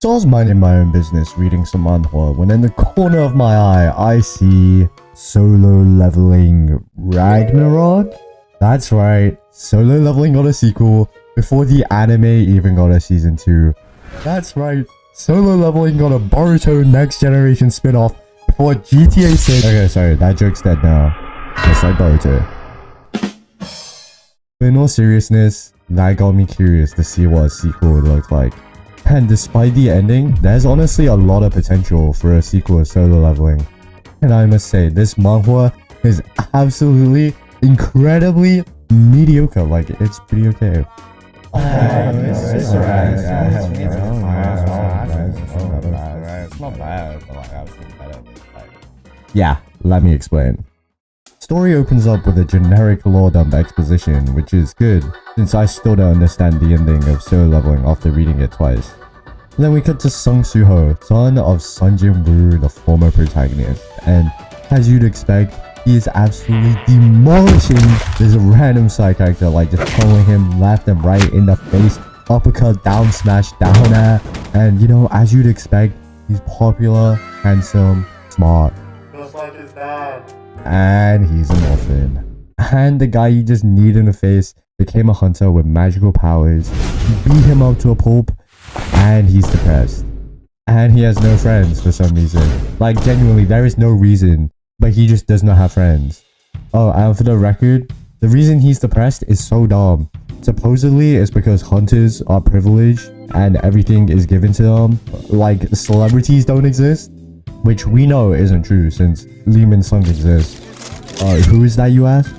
So I was minding my own business reading some manhwa when in the corner of my eye I see Solo Leveling Ragnarok. That's right, Solo Leveling got a sequel before the anime even got a season 2. That's right, Solo Leveling got a Boruto Next Generation spin-off before GTA 6. Okay, sorry, that joke's dead now. Just like Boruto. But in all seriousness, that got me curious to see what a sequel would look like. And despite the ending, there's honestly a lot of potential for a sequel of Solo Leveling. And I must say, this manhwa is absolutely incredibly mediocre. Like, it's pretty okay. It's not bad, but like, I've seen better. Yeah, let me explain. Story opens up with a generic lore dump exposition, which is good, since I still don't understand the ending of Solo Leveling after reading it twice. And then we cut to Sung Soo-ho, son of Sun Jin-woo, the former protagonist, and as you'd expect, he is absolutely demolishing this random side character, like just pulling him left and right in the face, uppercut, down smash, down air, and you know, as you'd expect, he's popular, handsome, smart. Just like his dad. And he's an orphan. And the guy you just kneed in the face became a hunter with magical powers, beat him up to a pulp, and he's depressed. And he has no friends for some reason. Like, genuinely, there is no reason, but he just does not have friends. Oh, and for the record, the reason he's depressed is so dumb. Supposedly, it's because hunters are privileged and everything is given to them. Like, celebrities don't exist. Which we know isn't true since Lee Min-sung exists. Who is that, you ask?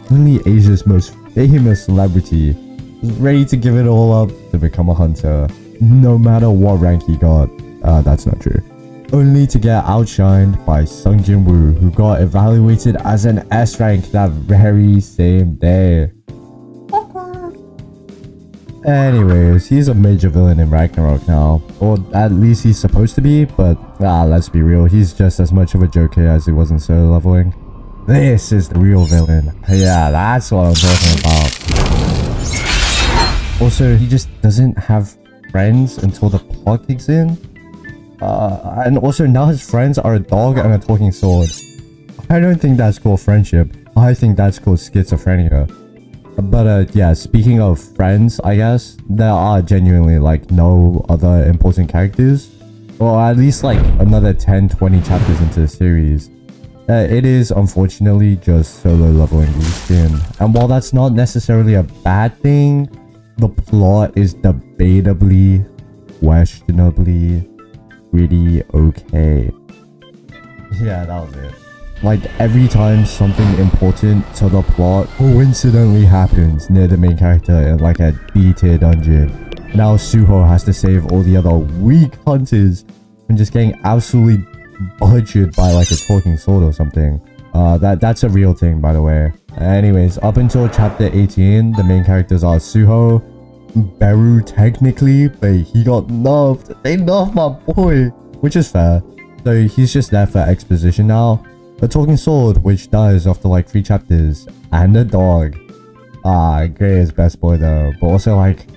Only Asia's most famous celebrity was ready to give it all up to become a hunter, no matter what rank he got. That's not true. Only to get outshined by Sung Jin-woo, who got evaluated as an S rank that very same day. Anyways, he's a major villain in Ragnarok now, or at least he's supposed to be, but let's be real, he's just as much of a joke here as he was in Solo Leveling. This is the real villain. Yeah, that's what I'm talking about. Also, he just doesn't have friends until the plot kicks in. And also now his friends are a dog and a talking sword. I don't think that's called friendship, I think that's called schizophrenia. But yeah, speaking of friends, I guess, there are genuinely like no other important characters. Or at least like another 10-20 chapters into the series. It is unfortunately just Solo Leveling reskin. And while that's not necessarily a bad thing, the plot is debatably, questionably, pretty okay. Yeah, that was it. Like, every time something important to the plot coincidentally happens near the main character in like a B-tier dungeon, now Suho has to save all the other weak hunters from just getting absolutely butchered by like a talking sword or something. That's a real thing, by the way. Anyways, up until chapter 18, the main characters are Suho, Beru technically, but he got nerfed. They nerfed my boy, which is fair. So he's just there for exposition now. A talking sword, which dies after like 3 chapters, and a dog. Gray is best boy though, but also like...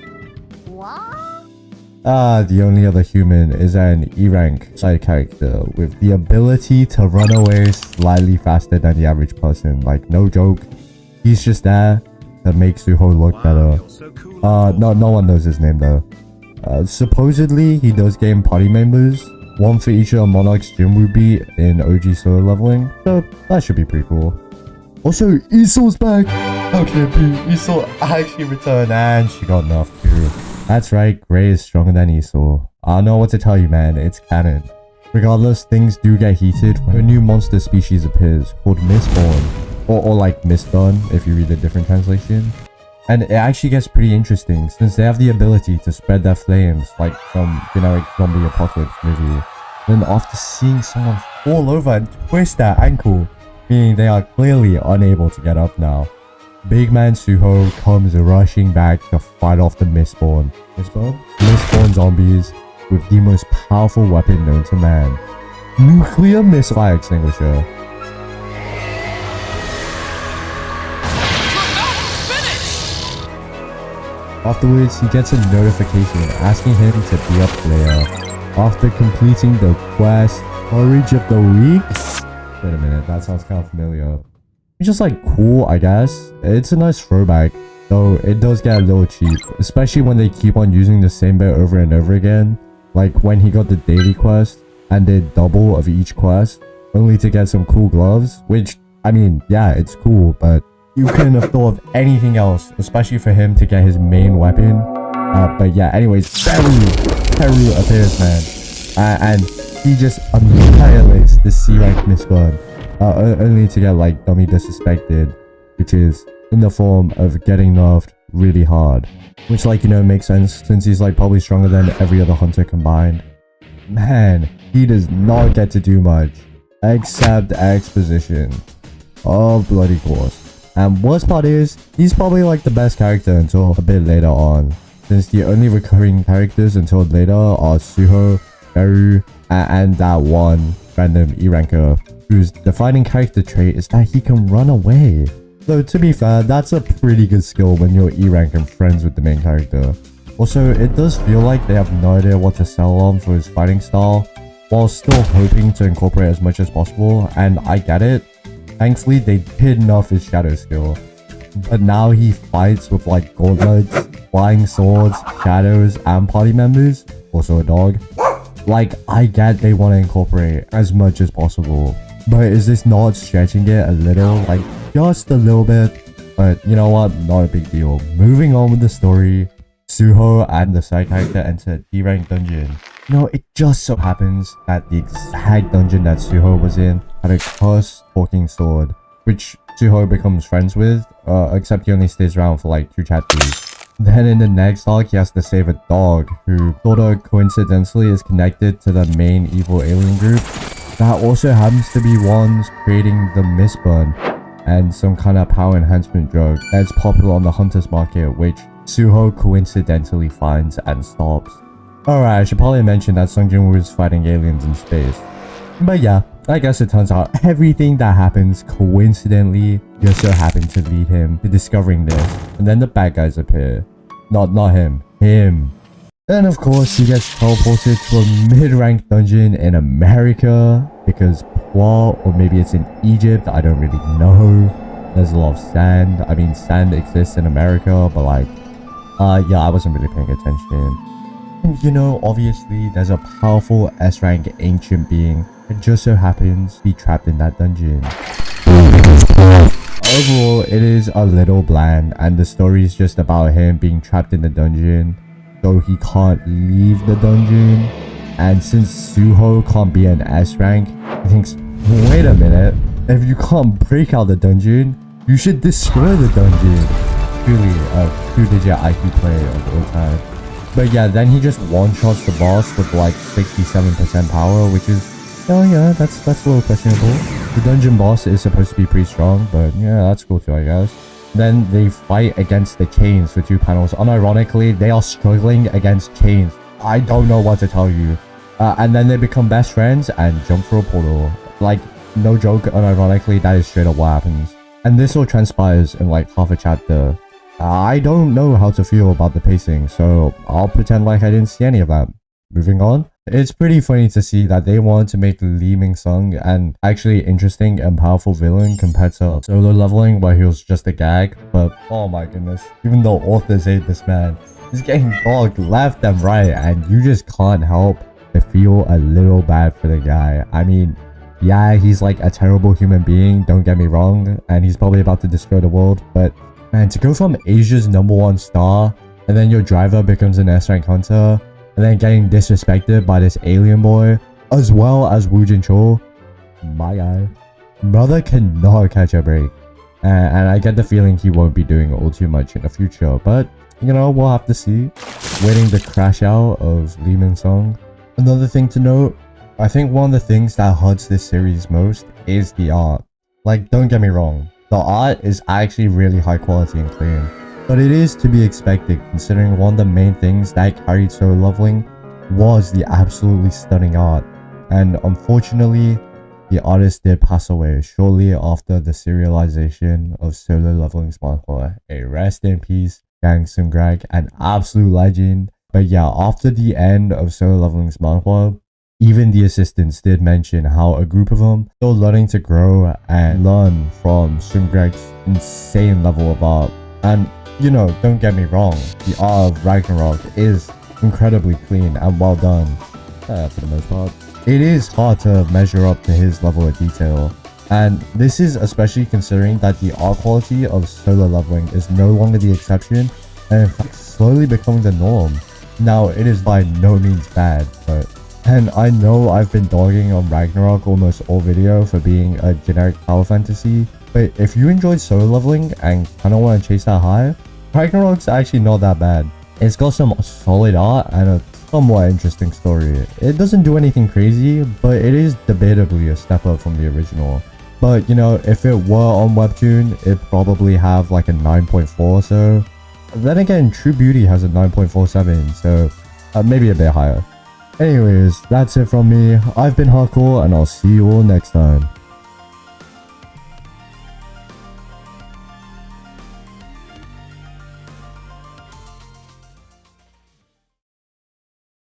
What? The only other human is an E-rank side character with the ability to run away slightly faster than the average person. Like, no joke. He's just there to make Suho look better. No one knows his name though. Supposedly, he does gain party members. One for each of the Monarch's Jinwoo beat in OG Solo Leveling, so that should be pretty cool. Also, Isol's back! Okay, Isol actually returned and she got nerfed too. That's right, Gray is stronger than Isol. I don't know what to tell you, man, it's canon. Regardless, things do get heated when a new monster species appears called Mistborn, or like Mistborn if you read a different translation. And it actually gets pretty interesting since they have the ability to spread their flames like some generic zombie apocalypse movie. Then after seeing someone fall over and twist their ankle, meaning they are clearly unable to get up now, big man Suho comes rushing back to fight off the Mistborn zombies with the most powerful weapon known to man, nuclear missile fire extinguisher. Afterwards, he gets a notification asking him to be a player. after completing the quest Courage of the Week. Wait a minute, that sounds kind of familiar. It's just like cool, I guess. It's a nice throwback, though it does get a little cheap, especially when they keep on using the same bit over and over again. Like when he got the daily quest and did double of each quest, only to get some cool gloves, which, I mean, yeah, it's cool, but you couldn't have thought of anything else, especially for him to get his main weapon. But yeah, anyways, Peru appears, man. And he just annihilates the C-rank Mistborn, only to get like dummy disrespected, which is in the form of getting nerfed really hard. Which, like, you know, makes sense since he's like probably stronger than every other hunter combined. Man, he does not get to do much except exposition. Of bloody course. And worst part is, he's probably like the best character until a bit later on, since the only recurring characters until later are Suho, Beru, and that one random E-ranker, whose defining character trait is that he can run away. Though to be fair, that's a pretty good skill when you're E-rank and friends with the main character. Also, it does feel like they have no idea what to sell on for his fighting style, while still hoping to incorporate as much as possible, and I get it. Thankfully, they did nerf his shadow skill, but now he fights with like gauntlets, flying swords, shadows, and party members, also a dog. Like, I get they want to incorporate as much as possible, but is this not stretching it a little? Like, just a little bit? But you know what? Not a big deal. Moving on with the story, Suho and the side character enter a D-rank dungeon. You know, it just so happens that the exact dungeon that Suho was in had a cursed talking sword, which Suho becomes friends with, except he only stays around for like 2 chapters. Then in the next arc, he has to save a dog, who sorta coincidentally is connected to the main evil alien group that also happens to be ones creating the Mistborn and some kind of power enhancement drug that's popular on the hunter's market, which Suho coincidentally finds and stops. Alright, I should probably mention that Sung Jin-woo is fighting aliens in space. But yeah, I guess it turns out everything that happens coincidentally just so happened to lead him to discovering this. And then the bad guys appear. Not him. Him. Then of course he gets teleported to a mid-ranked dungeon in America because plot, or maybe it's in Egypt, I don't really know. There's a lot of sand. I mean, sand exists in America, but like, yeah, I wasn't really paying attention. And you know, obviously there's a powerful S-rank ancient being that just so happens to be trapped in that dungeon. Overall, it is a little bland, and the story is just about him being trapped in the dungeon, so he can't leave the dungeon. And since Suho can't be an S rank, he thinks, wait a minute, if you can't break out the dungeon, you should destroy the dungeon. Really a 2-digit IQ play of all time. But yeah, then he just one-shots the boss with like 67% power, which is, oh yeah, that's a little questionable. The dungeon boss is supposed to be pretty strong, but yeah, that's cool too, I guess. Then they fight against the chains for 2 panels. Unironically, they are struggling against chains. I don't know what to tell you. And then they become best friends and jump through a portal. Like, no joke, unironically, that is straight up what happens. And this all transpires in like half a chapter. I don't know how to feel about the pacing, so I'll pretend like I didn't see any of that. Moving on. It's pretty funny to see that they wanted to make Lee Ming-sung an actually interesting and powerful villain compared to Solo Leveling where he was just a gag, but oh my goodness, even though authors hate this man, he's getting dogged left and right, and you just can't help but feel a little bad for the guy. I mean, yeah, he's like a terrible human being, don't get me wrong, and he's probably about to destroy the world, but man, to go from Asia's #1 star, and then your driver becomes an S-rank hunter, and then getting disrespected by this alien boy, as well as Woo Jin-cho, my guy. Brother cannot catch a break. And I get the feeling he won't be doing all too much in the future, but, you know, we'll have to see. Waiting the crash out of Lee Min-sung. Another thing to note, I think one of the things that hurts this series most is the art. Like, don't get me wrong, the art is actually really high quality and clean. But it is to be expected considering one of the main things that carried Solo Leveling was the absolutely stunning art. And unfortunately, the artist did pass away shortly after the serialization of Solo Leveling's manga. A rest in peace, Gang Seung-grag, an absolute legend. But yeah, after the end of Solo Leveling's manhwa, even the assistants did mention how a group of them still learning to grow and learn from Sungreg's insane level of art. And you know, don't get me wrong, the art of Ragnarok is incredibly clean and well done, for the most part. It is hard to measure up to his level of detail, and this is especially considering that the art quality of Solo Leveling is no longer the exception and in fact slowly becoming the norm. Now, it is by no means bad, and I know I've been dogging on Ragnarok almost all video for being a generic power fantasy, but if you enjoyed Solo Leveling and kinda wanna chase that high, Ragnarok's actually not that bad. It's got some solid art and a somewhat interesting story. It doesn't do anything crazy, but it is debatably a step up from the original. But you know, if it were on Webtoon, it'd probably have like a 9.4 or so. Then again, True Beauty has a 9.47, so maybe a bit higher. Anyways, that's it from me. I've been Hardcore, and I'll see you all next time.